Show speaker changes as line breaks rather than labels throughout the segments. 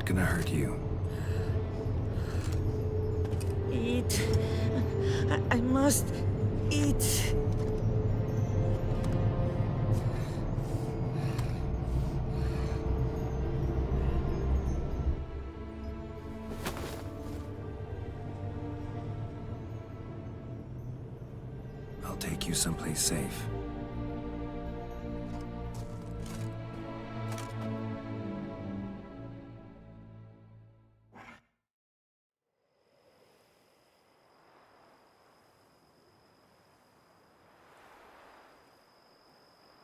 not gonna hurt you.
Eat. I must eat.
I'll take you someplace safe.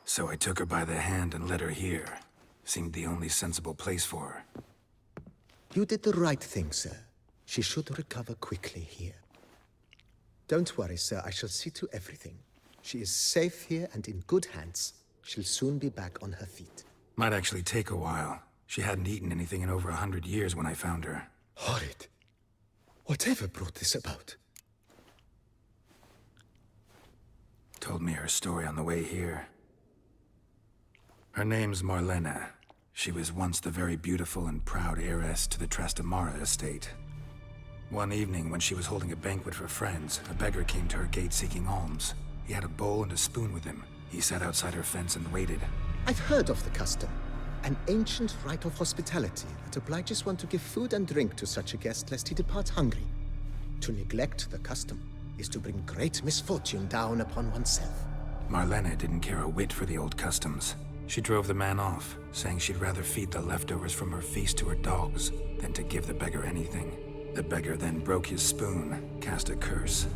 So I took her by the hand and led her here. Seemed the only sensible place for her.
You did the right thing, sir. She should recover quickly here. Don't worry, sir. I shall see to everything. She is safe here and in good hands. She'll soon be back on her feet.
Might actually take a while. She hadn't eaten anything in over 100 years when I found her.
Horrid. Whatever brought this about?
Told me her story on the way here. Her name's Marlena. She was once the very beautiful and proud heiress to the Trastamara estate. One evening, when she was holding a banquet for friends, a beggar came to her gate seeking alms. He had a bowl and a spoon with him. He sat outside her fence and waited.
I've heard of the custom. An ancient rite of hospitality that obliges one to give food and drink to such a guest lest he depart hungry. To neglect the custom is to bring great misfortune down upon oneself.
Marlena didn't care a whit for the old customs. She drove the man off, saying she'd rather feed the leftovers from her feast to her dogs than to give the beggar anything. The beggar then broke his spoon, cast a curse.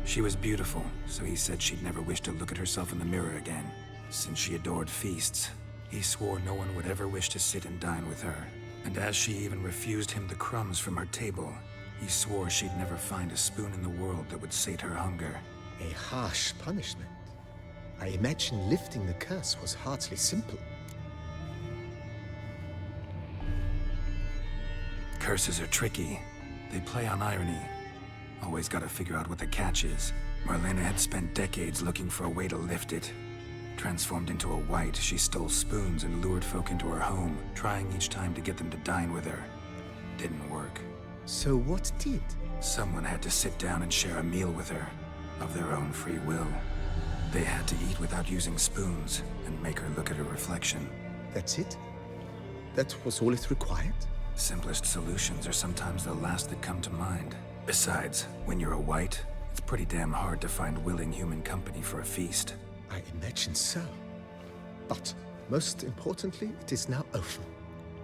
She was beautiful, so he said she'd never wish to look at herself in the mirror again. Since she adored feasts, he swore no one would ever wish to sit and dine with her. And as she even refused him the crumbs from her table, he swore she'd never find a spoon in the world that would sate her hunger.
A harsh punishment. I imagine lifting the curse was hardly simple.
Curses are tricky. They play on irony. Always gotta figure out what the catch is. Marlena had spent decades looking for a way to lift it. Transformed into a wight, she stole spoons and lured folk into her home, trying each time to get them to dine with her. Didn't work.
So what did?
Someone had to sit down and share a meal with her, of their own free will. They had to eat without using spoons, and make her look at her reflection.
That's it? That was all it required?
Simplest solutions are sometimes the last that come to mind. Besides, when you're a wight, it's pretty damn hard to find willing human company for a feast.
I imagine so. But, most importantly, it is now over.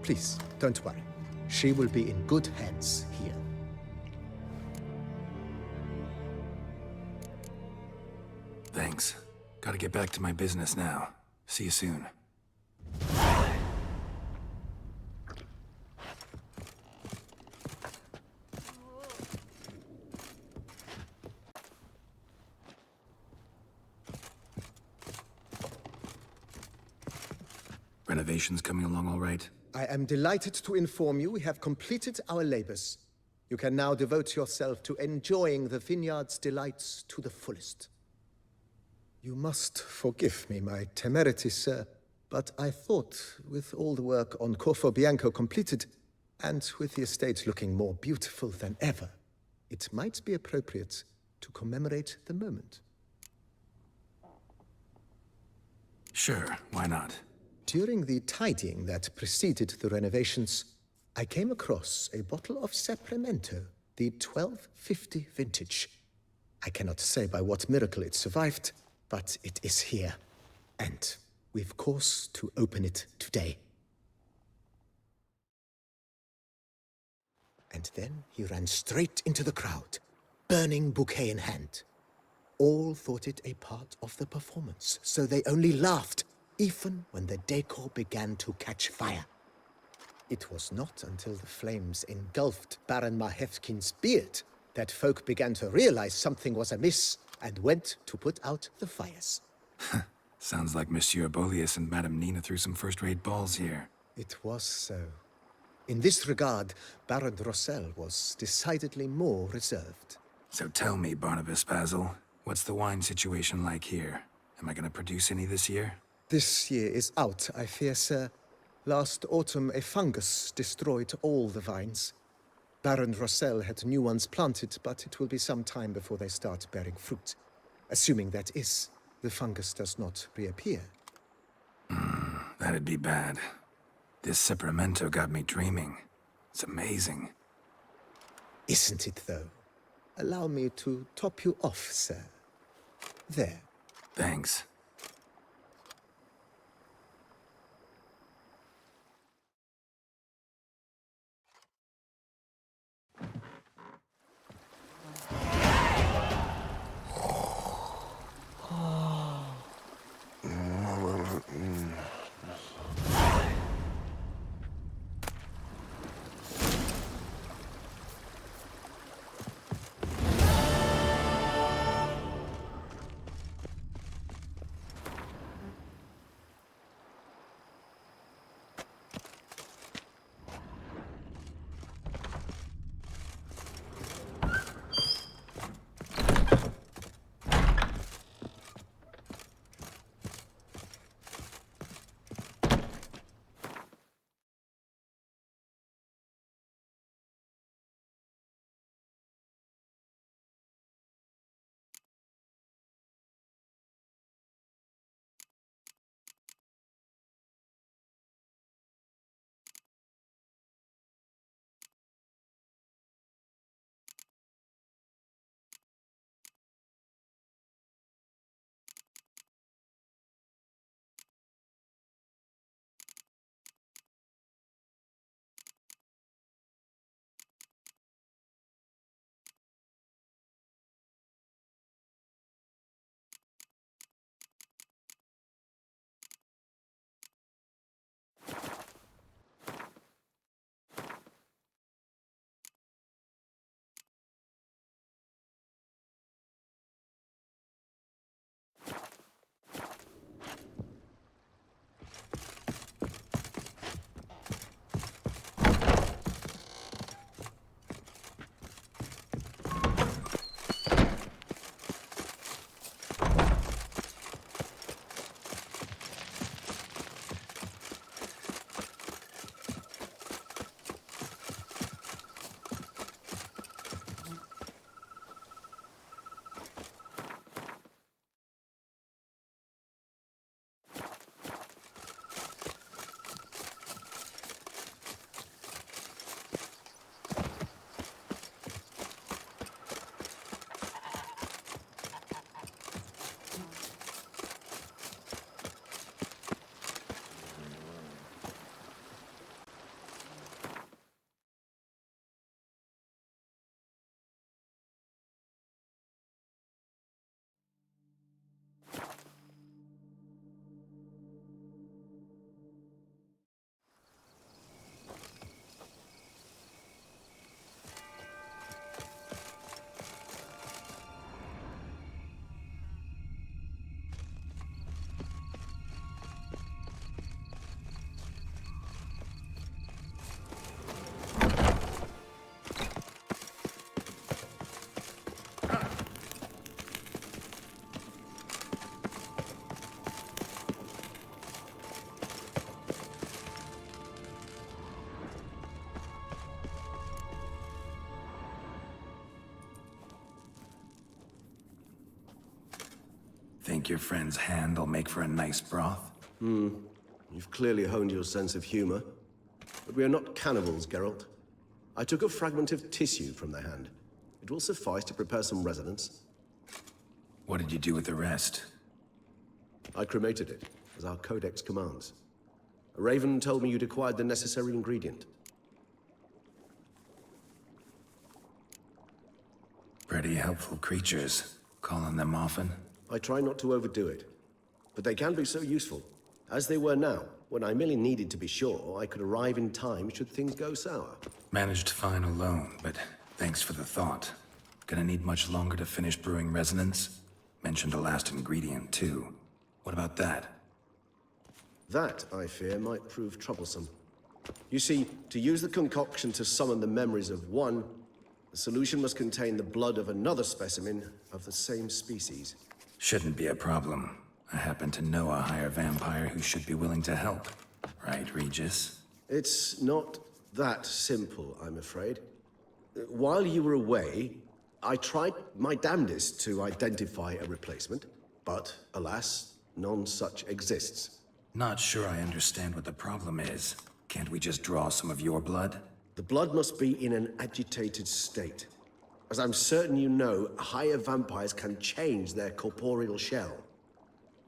Please, don't worry. She will be in good hands here.
Thanks. Gotta get back to my business now. See you soon. Renovations coming along all right?
I am delighted to inform you we have completed our labors. You can now devote yourself to enjoying the vineyard's delights to the fullest. You must forgive me my temerity, sir, but I thought, with all the work on Corfo Bianco completed, and with the estate looking more beautiful than ever, it might be appropriate to commemorate the moment.
Sure, why not?
During the tidying that preceded the renovations, I came across a bottle of Sapramento, the 1250 vintage. I cannot say by what miracle it survived, but it is here, and we've cause to open it today. And then he ran straight into the crowd, burning bouquet in hand. All thought it a part of the performance, so they only laughed, even when the decor began to catch fire. It was not until the flames engulfed Baron Mahevkin's beard that folk began to realize something was amiss and went to put out the fires.
Sounds like Monsieur Bolius and Madame Nina threw some first-rate balls here.
It was so. In this regard, Baron Rossel was decidedly more reserved.
So tell me, Barnabas Basil, what's the wine situation like here? Am I gonna produce any this year?
This year is out, I fear, sir. Last autumn, a fungus destroyed all the vines. Baron Rossel had new ones planted, but it will be some time before they start bearing fruit. Assuming that is, the fungus does not reappear.
That'd be bad. This Cyperamento got me dreaming. It's amazing.
Isn't it, though? Allow me to top you off, sir. There.
Thanks. Think your friend's hand will make for a nice broth?
You've clearly honed your sense of humor. But we are not cannibals, Geralt. I took a fragment of tissue from their hand. It will suffice to prepare some resonance.
What did you do with the rest?
I cremated it, as our codex commands. A raven told me you'd acquired the necessary ingredient.
Pretty helpful creatures. Call on them often?
I try not to overdo it, but they can be so useful, as they were now, when I merely needed to be sure I could arrive in time should things go sour.
Managed fine alone, but thanks for the thought. Gonna need much longer to finish brewing resonance? Mentioned a last ingredient, too. What about that?
That, I fear, might prove troublesome. You see, to use the concoction to summon the memories of one, the solution must contain the blood of another specimen of the same species.
Shouldn't be a problem. I happen to know a higher vampire who should be willing to help. Right, Regis?
It's not that simple, I'm afraid. While you were away, I tried my damnedest to identify a replacement, but alas, none such exists.
Not sure I understand what the problem is. Can't we just draw some of your blood?
The blood must be in an agitated state. As I'm certain you know, higher vampires can change their corporeal shell.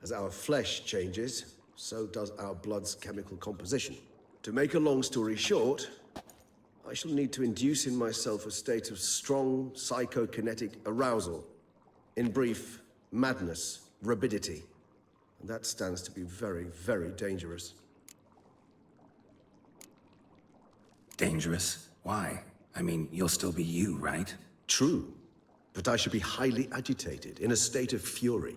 As our flesh changes, so does our blood's chemical composition. To make a long story short, I shall need to induce in myself a state of strong psychokinetic arousal. In brief, madness, rabidity. And that stands to be very, very dangerous.
Dangerous? Why? I mean, you'll still be you, right?
True, but I should be highly agitated, in a state of fury.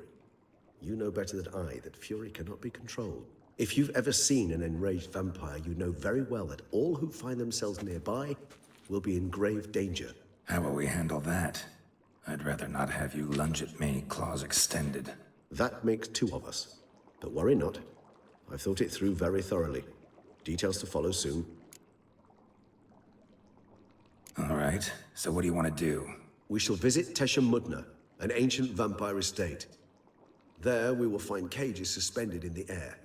You know better than I that fury cannot be controlled. If you've ever seen an enraged vampire, you know very well that all who find themselves nearby will be in grave danger.
How will we handle that? I'd rather not have you lunge at me, claws extended.
That makes two of us. But worry not. I've thought it through very thoroughly. Details to follow soon.
All right, so what do you want to do?
We shall visit Tesham Mutna, an ancient vampire estate. There we will find cages suspended in the air.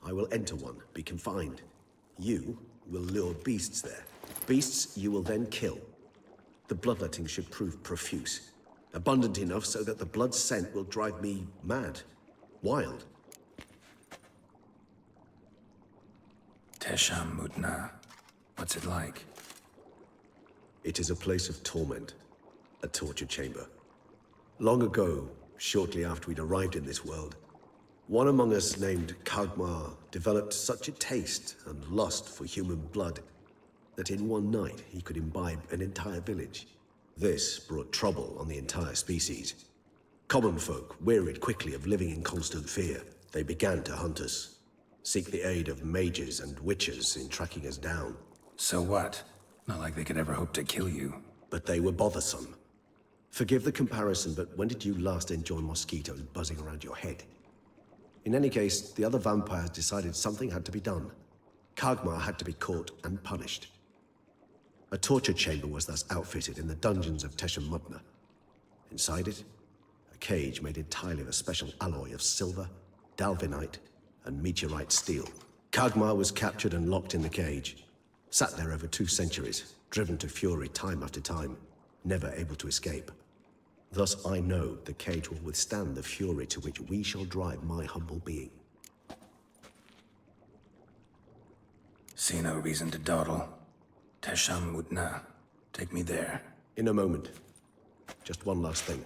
I will enter one, be confined. You will lure beasts there. Beasts you will then kill. The bloodletting should prove profuse. Abundant enough so that the blood scent will drive me mad. Wild.
Tesham Mutna. What's it like?
It is a place of torment. A torture chamber. Long ago, shortly after we'd arrived in this world, one among us named Kagmar developed such a taste and lust for human blood that in one night he could imbibe an entire village. This brought trouble on the entire species. Common folk wearied quickly of living in constant fear. They began to hunt us, seek the aid of mages and witches in tracking us down.
So what? Not like they could ever hope to kill you.
But they were bothersome. Forgive the comparison, but when did you last enjoy mosquitoes buzzing around your head? In any case, the other vampires decided something had to be done. Kagmar had to be caught and punished. A torture chamber was thus outfitted in the dungeons of Tesham Mutna. Inside it, a cage made entirely of a special alloy of silver, dalvinite, and meteorite steel. Kagmar was captured and locked in the cage. Sat there over 2 centuries, driven to fury time after time, never able to escape. Thus I know the cage will withstand the fury to which we shall drive my humble being.
See no reason to dawdle. Tesham Mutna. Take me there.
In a moment. Just one last thing.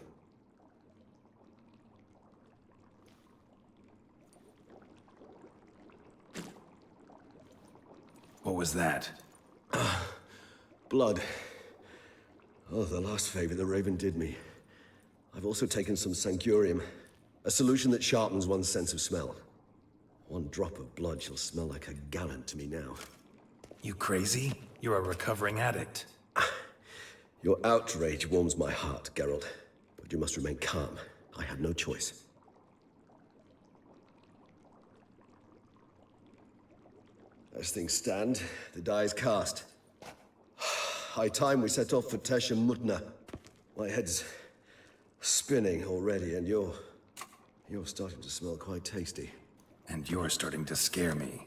What was that?
Blood. Oh, the last favor the Raven did me. I've also taken some sancurium, a solution that sharpens one's sense of smell. One drop of blood shall smell like a gallon to me now.
You crazy? You're a recovering addict.
Your outrage warms my heart, Geralt. But you must remain calm. I have no choice. As things stand, the die is cast. High time we set off for Tesham Mutna. My head's spinning already, and you're starting to smell quite tasty.
And you're starting to scare me.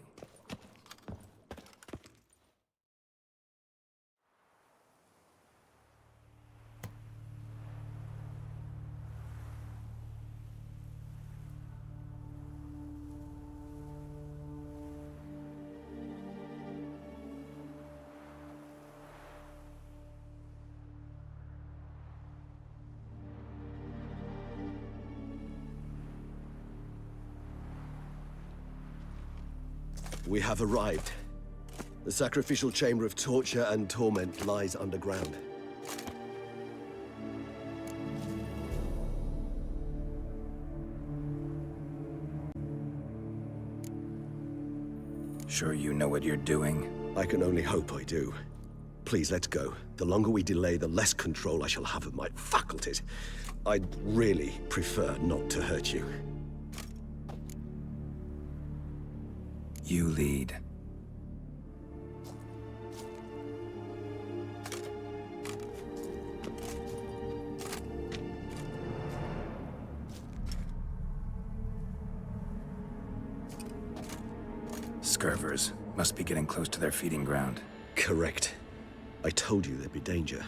We have arrived. The sacrificial chamber of torture and torment lies underground.
Sure you know what you're doing?
I can only hope I do. Please, let's go. The longer we delay, the less control I shall have of my faculties. I'd really prefer not to hurt you.
You lead. Scurvers. Must be getting close to their feeding ground.
Correct. I told you there'd be danger.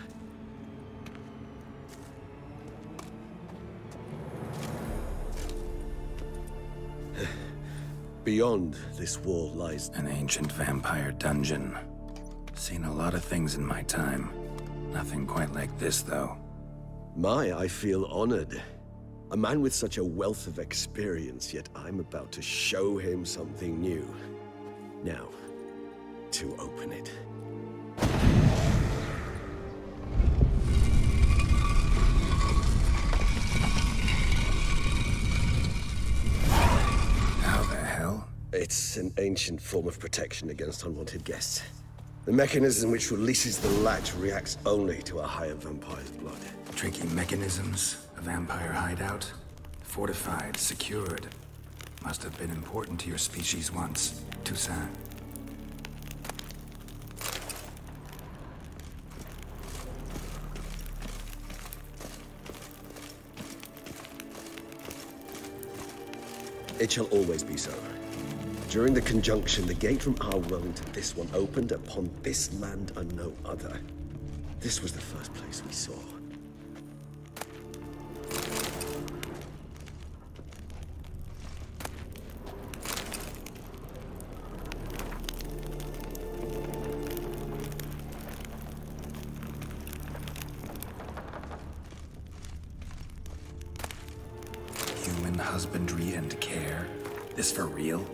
Beyond this wall lies...
An ancient vampire dungeon. Seen a lot of things in my time. Nothing quite like this, though.
I feel honored. A man with such a wealth of experience, yet I'm about to show him something new. Now, to open it.
How the hell?
It's an ancient form of protection against unwanted guests. The mechanism which releases the latch reacts only to a higher vampire's blood.
Tricky mechanisms, a vampire hideout. Fortified, secured. Must have been important to your species once. Tesham.
It shall always be so. During the conjunction, the gate from our world into this one opened upon this land and no other. This was the first place we saw.
Human husbandry and care? This for real?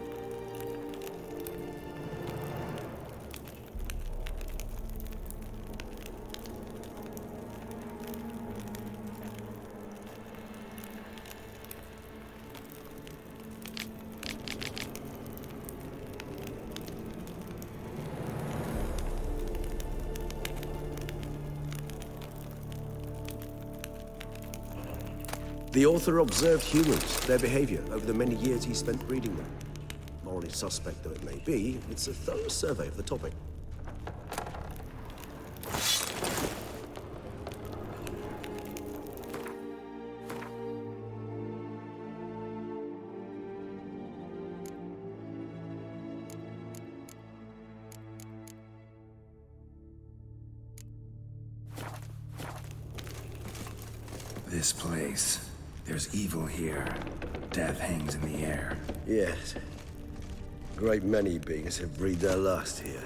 The author observed humans, their behavior, over the many years he spent reading them. Morally suspect though it may be, it's a thorough survey of the topic.
This place. There's evil here. Death hangs in the air.
Yes. A great many beings have breathed their last here.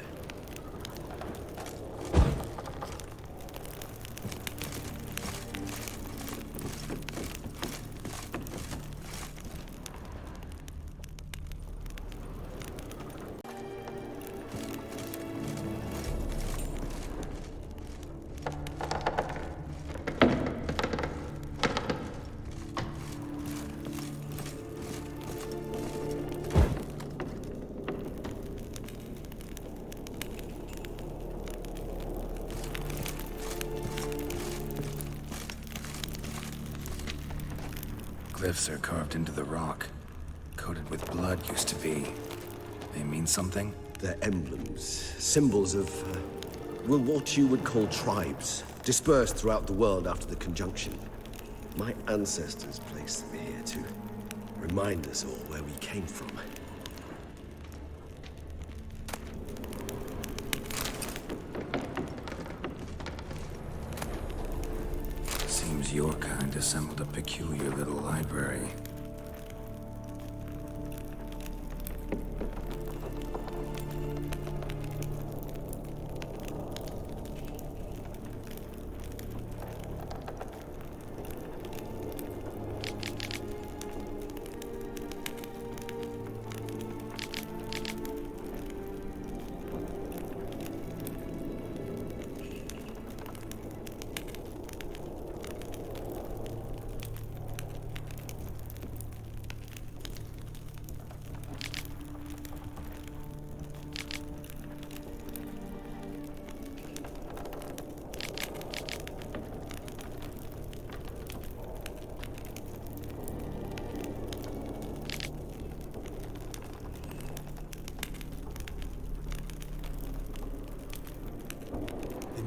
Glyphs are carved into the rock. Coated with blood used to be. They mean something?
They're emblems, symbols of, well, what you would call tribes, dispersed throughout the world after the conjunction. My ancestors placed them here to remind us all where we came from.
Seems your kind assembled a peculiar little library.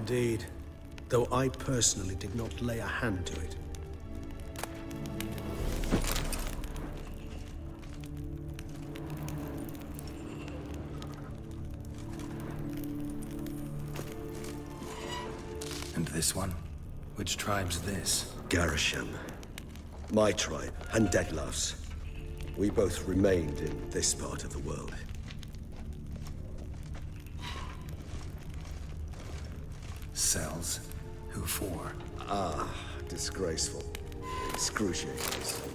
Indeed. Though I personally did not lay a hand to it.
And this one? Which tribe's this?
Garisham. My tribe, and Deadlough's. We both remained in this part of the world.
Cells? Who for?
Disgraceful. Excruciating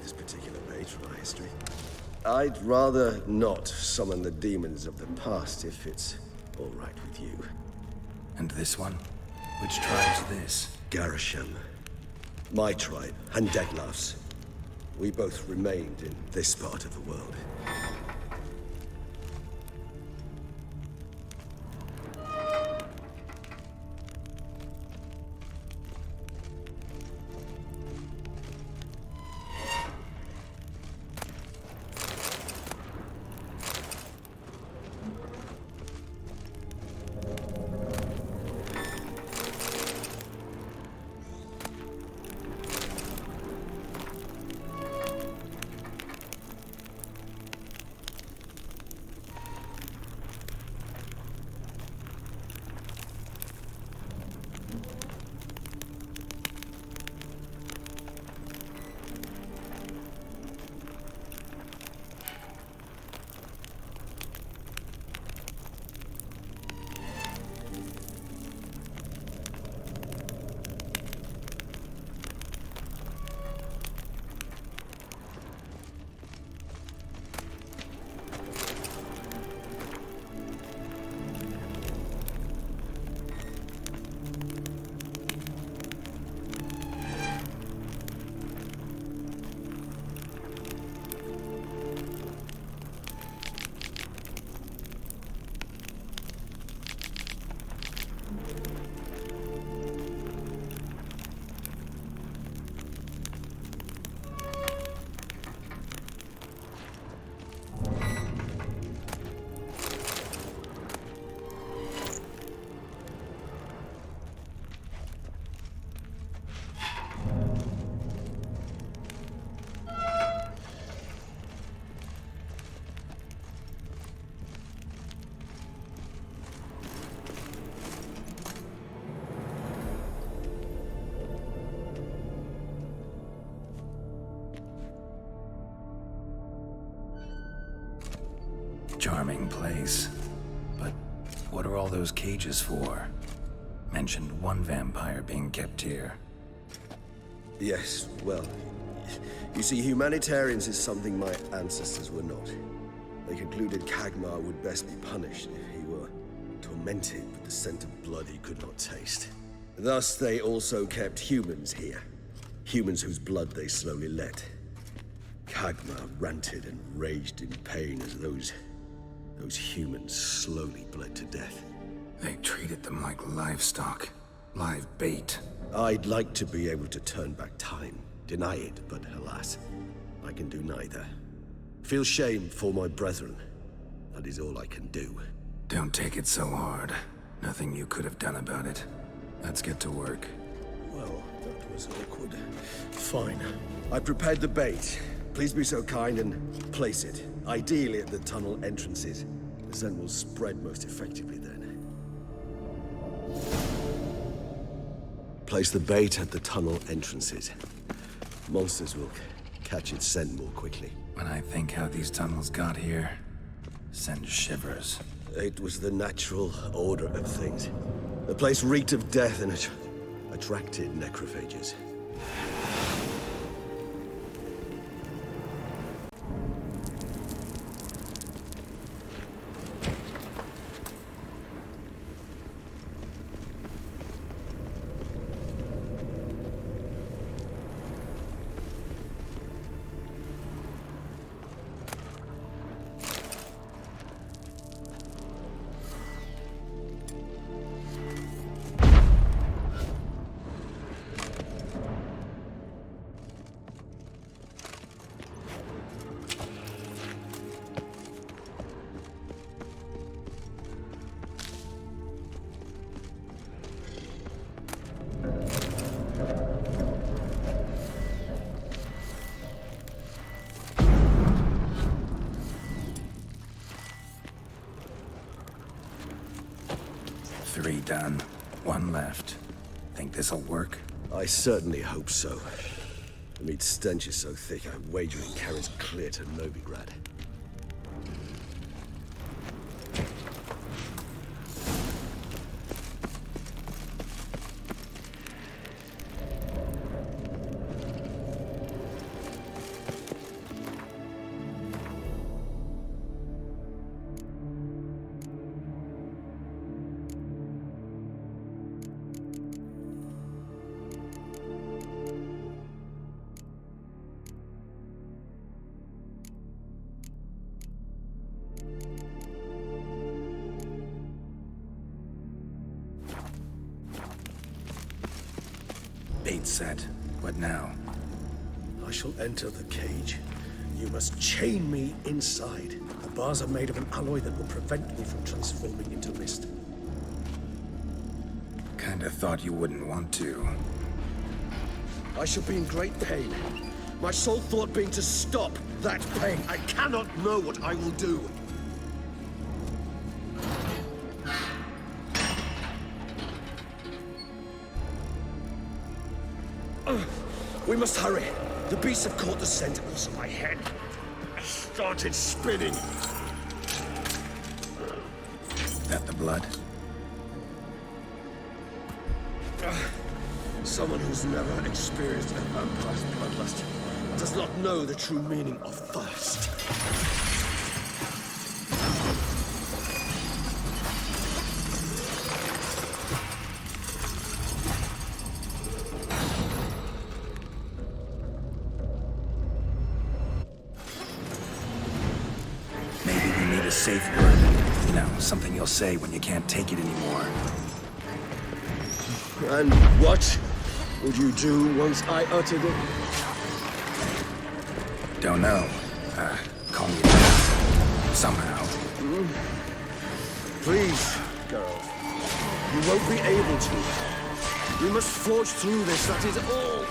this particular page from our history. I'd rather not summon the demons of the past if it's all right with you.
And this one? Which tribe's this?
Garisham. My tribe, and Deadlough's. We both remained in this part of the world.
Charming place. But what are all those cages for? Mentioned one vampire being kept here.
Yes, well, you see, humanitarians is something my ancestors were not. They concluded Kagmar would best be punished if he were tormented with the scent of blood he could not taste. Thus, they also kept humans here. Humans whose blood they slowly let. Kagmar ranted and raged in pain as those humans slowly bled to death.
They treated them like livestock. Live bait.
I'd like to be able to turn back time, deny it, but alas, I can do neither. Feel shame for my brethren. That is all I can do.
Don't take it so hard. Nothing you could have done about it. Let's get to work.
Well, that was awkward. Fine. I prepared the bait. Please be so kind and place it. Ideally at the tunnel entrances. The scent will spread most effectively then. Place the bait at the tunnel entrances. Monsters will catch its scent more quickly.
When I think how these tunnels got here, sends shivers.
It was the natural order of things. The place reeked of death and it attracted necrophages.
3 done. 1 left. Think this'll work?
I certainly hope so. The meat stench is so thick, I wager it carries clear to Novigrad.
Bait set. What now?
I shall enter the cage. You must chain me inside. The bars are made of an alloy that will prevent me from transforming into mist.
Kinda thought you wouldn't want to.
I shall be in great pain. My sole thought being to stop that pain. I cannot know what I will do. We must hurry. The beasts have caught the sentinels on my head. I started spinning.
That the blood?
Someone who's never experienced a vampire's bloodlust does not know the true meaning of thirst.
Maybe we need a safe word. You know, something you'll say when you can't take it anymore.
And what would you do once I uttered it?
Don't know. Call me back. Somehow.
Please, girl. You won't be able to. We must forge through this, that is all.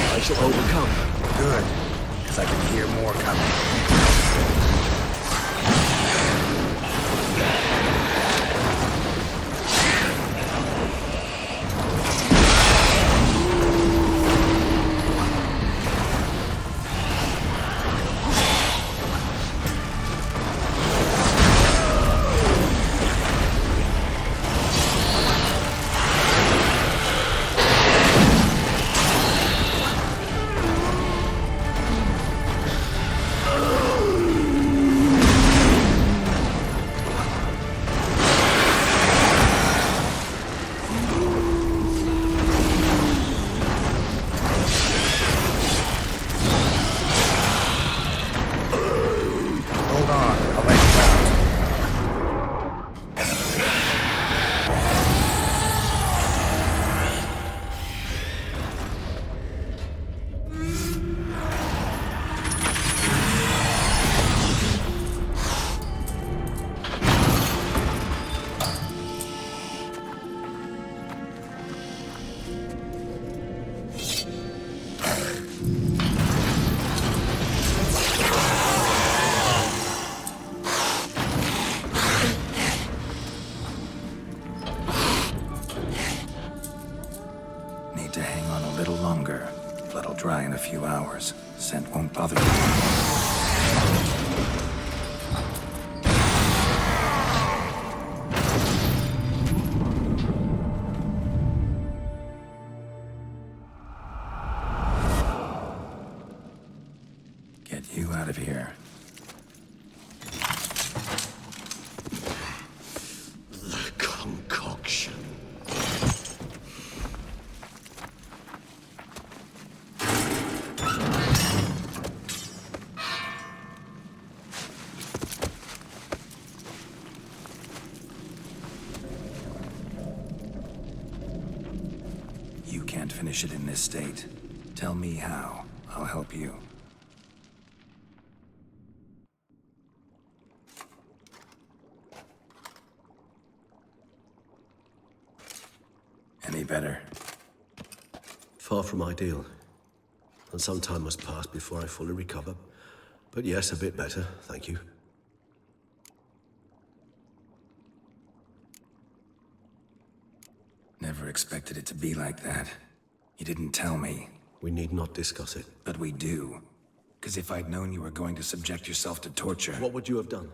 I shall overcome.
Good, because I can hear more coming. To hang on a little longer. Blood'll dry in a few hours. Scent won't bother you. finish it in this state. Tell me how. I'll help you. Any better?
Far from ideal. And some time must pass before I fully recover. But yes, a bit better, thank you.
Never expected it to be like that. You didn't tell me.
We need not discuss it.
But we do. Because if I'd known you were going to subject yourself to torture...
What would you have done?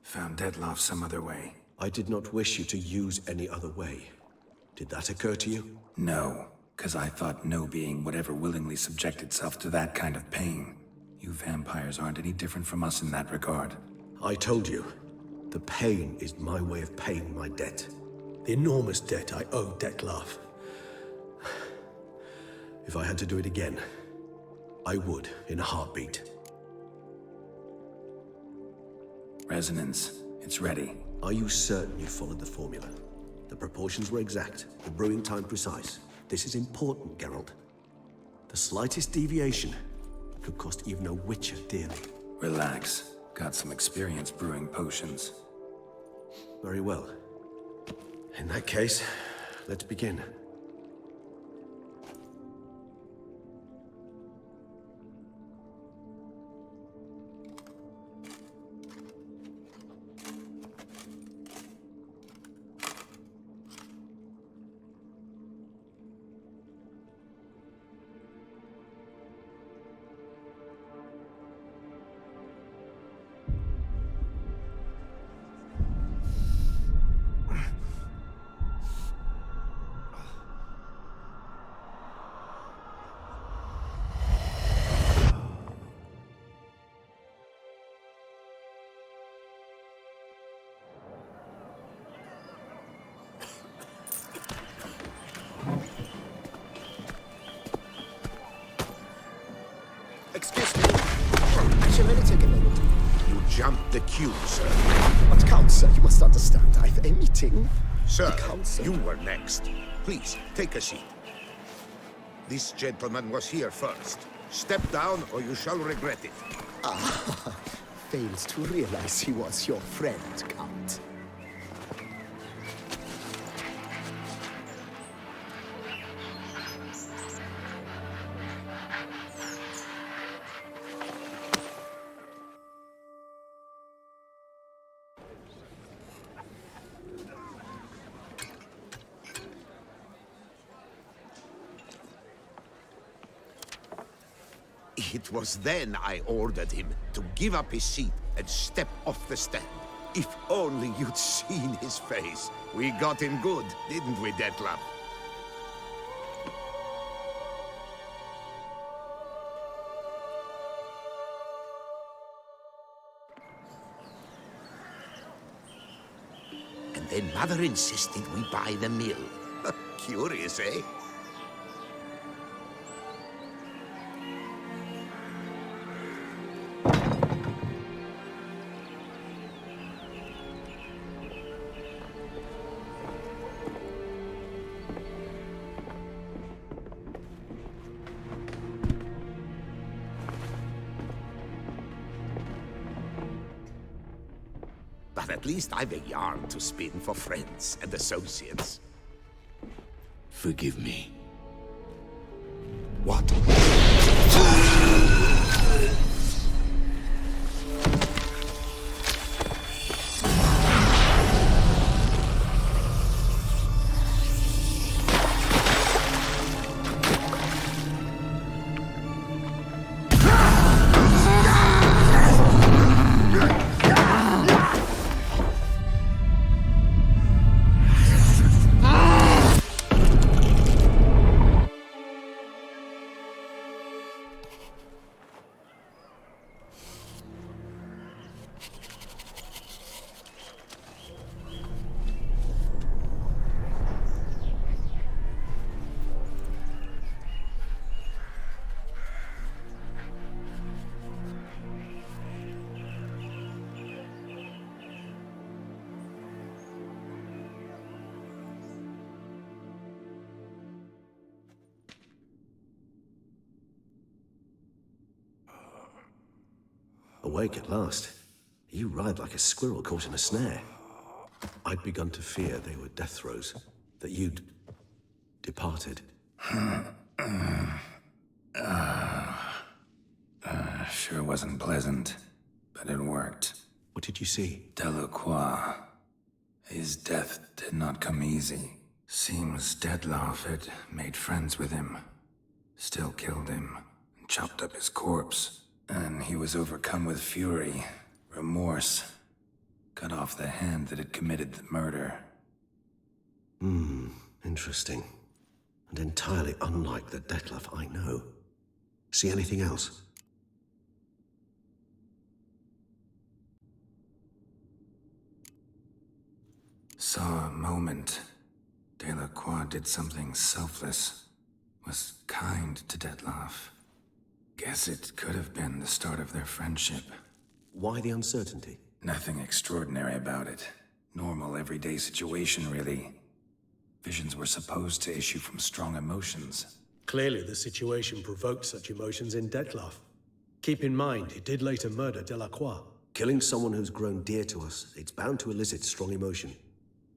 Found Dettlaff some other way.
I did not wish you to use any other way. Did that occur to you?
No, because I thought no being would ever willingly subject itself to that kind of pain. You vampires aren't any different from us in that regard.
I told you, the pain is my way of paying my debt. The enormous debt I owe Dettlaff. If I had to do it again, I would, in a heartbeat.
Resonance. It's ready.
Are you certain you followed the formula? The proportions were exact, the brewing time precise. This is important, Geralt. The slightest deviation could cost even a witcher dearly.
Relax. Got some experience brewing potions.
Very well. In that case, let's begin.
Excuse me. Actually, let me take a moment.
You jumped the queue, sir.
But Count, sir, you must understand. I've a meeting.
Sir,
The council.
you were next. Please, take a seat. This gentleman was here first. Step down or you shall regret it.
Fails to realize he was your friend, Count.
It was then I ordered him to give up his seat and step off the stand. If only you'd seen his face. We got him good, didn't we, Dettlaff? And then Mother insisted we buy the mill. Curious, eh? But at least I've a yarn to spin for friends and associates.
Forgive me.
What?
Awake at last. You ride like a squirrel caught in a snare. I'd begun to fear they were death throes, that you'd departed.
Sure wasn't pleasant, but it worked.
What did you see?
Delacroix. His death did not come easy. Seems Dettlaff had made friends with him, still killed him, and chopped up his corpse. And he was overcome with fury, remorse, cut off the hand that had committed the murder.
Interesting. And entirely unlike the Dettlaff I know. See anything else?
Saw a moment. Delacroix did something selfless. Was kind to Dettlaff. Guess it could have been the start of their friendship.
Why the uncertainty?
Nothing extraordinary about it. Normal, everyday situation, really. Visions were supposed to issue from strong emotions.
Clearly, the situation provoked such emotions in Dettlaff. Keep in mind, he did later murder Delacroix.
Killing someone who's grown dear to us, it's bound to elicit strong emotion.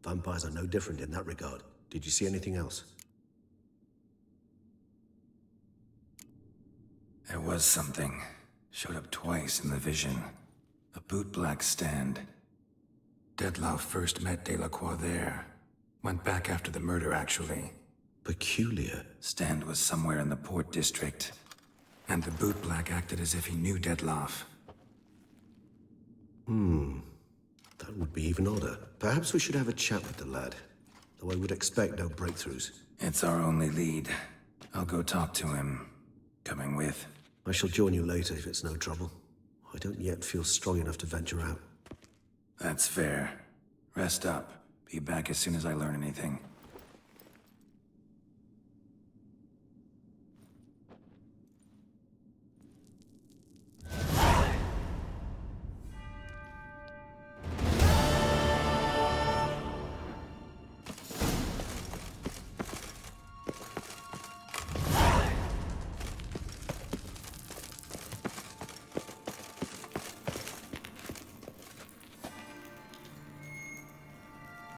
Vampires are no different in that regard. Did you see anything else?
There was something. Showed up twice in the vision. A bootblack stand. Dettlaff first met Delacroix there. Went back after the murder, actually.
Peculiar.
Stand was somewhere in the Port District. And the bootblack acted as if he knew Dettlaff.
That would be even odder. Perhaps we should have a chat with the lad. Though I would expect no breakthroughs.
It's our only lead. I'll go talk to him. Coming with.
I shall join you later if it's no trouble. I don't yet feel strong enough to venture out.
That's fair. Rest up. Be back as soon as I learn anything.